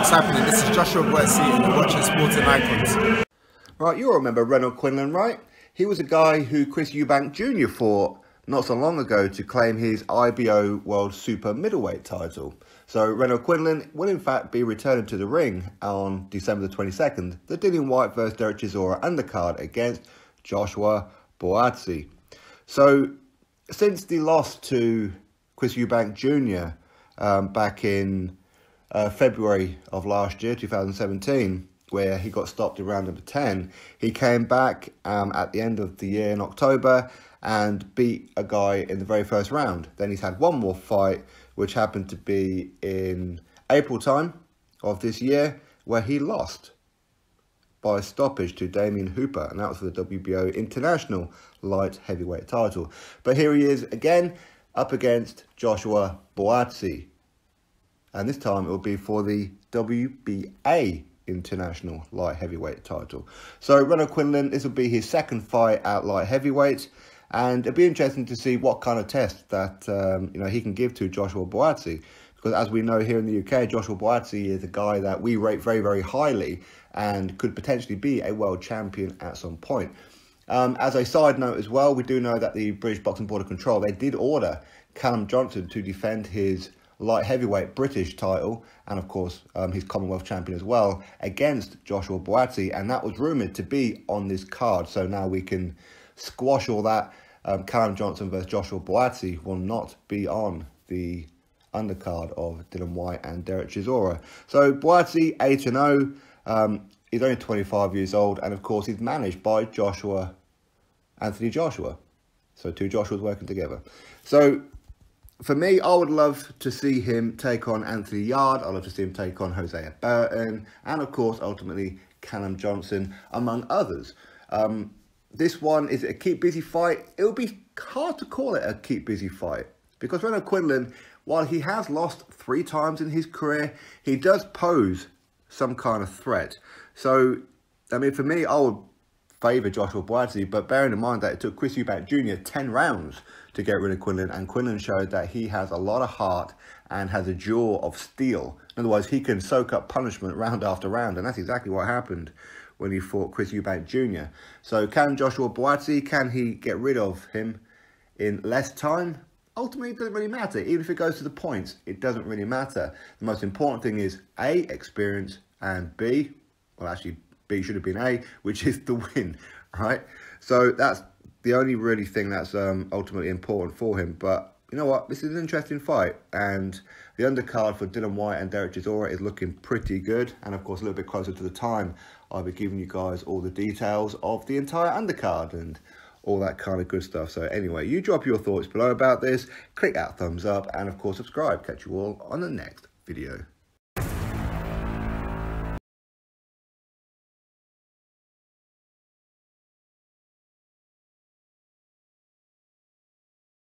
what's happening? This is Joshua Buatsi and you're watching Sporting Icons. Right, you all remember Renold Quinlan, right? He was a guy who Chris Eubank Jr. fought not so long ago to claim his IBO World Super Middleweight title. So Renold Quinlan will in fact be returning to the ring on December the 22nd, the Dillian Whyte vs Dereck Chisora undercard against Joshua Buatsi. So since the loss to Chris Eubank Jr. Back in February of last year, 2017, where he got stopped in round number 10, he came back at the end of the year in October and beat a guy in the very first round. Then he's had one more fight, which happened to be in April time of this year, where he lost by stoppage to Damien Hooper, and that was for the WBO International Light Heavyweight title. But here he is again, up against Joshua Buatsi, and this time it will be for the WBA International Light Heavyweight title. So Renold Quinlan, this will be his second fight at light heavyweight, and it'll be interesting to see what kind of test that he can give to Joshua Buatsi, because as we know here in the UK, Joshua Buatsi is a guy that we rate very, very highly and could potentially be a world champion at some point. As a side note as well, we do know that the British Boxing Board of Control, they did order Callum Johnson to defend his light heavyweight British title, and of course his Commonwealth champion as well, against Joshua Buatsi, and that was rumoured to be on this card. So now we can squash all that. Callum Johnson versus Joshua Buatsi will not be on the undercard of Dillian Whyte and Dereck Chisora. So Buatsi 8-0, he's only 25 years old, and of course he's managed by Anthony Joshua. So two Joshuas working together. So for me, I would love to see him take on Anthony Yarde. I'd love to see him take on Hosea Burton, and of course, ultimately, Callum Johnson, among others. This one, is it a keep busy fight? It would be hard to call it a keep busy fight, because Renold Quinlan, while he has lost 3 times in his career, he does pose some kind of threat. So, I mean, for me, I would favour Joshua Buatsi, but bearing in mind that it took Chris Eubank Jr. 10 rounds to get rid of Quinlan, and Quinlan showed that he has a lot of heart and has a jaw of steel. In other words, he can soak up punishment round after round, and that's exactly what happened when he fought Chris Eubank Jr. So can Joshua Buatsi, can he get rid of him in less time? Ultimately, it doesn't really matter. Even if it goes to the points, it doesn't really matter. The most important thing is A, experience, and B, well actually B should have been A, which is the win, right? So that's the only really thing that's ultimately important for him. But you know what? This is an interesting fight, and the undercard for Dillian Whyte and Dereck Chisora is looking pretty good. And of course, a little bit closer to the time, I'll be giving you guys all the details of the entire undercard and all that kind of good stuff. So anyway, you drop your thoughts below about this, click that thumbs up, and of course subscribe. Catch you all on the next video.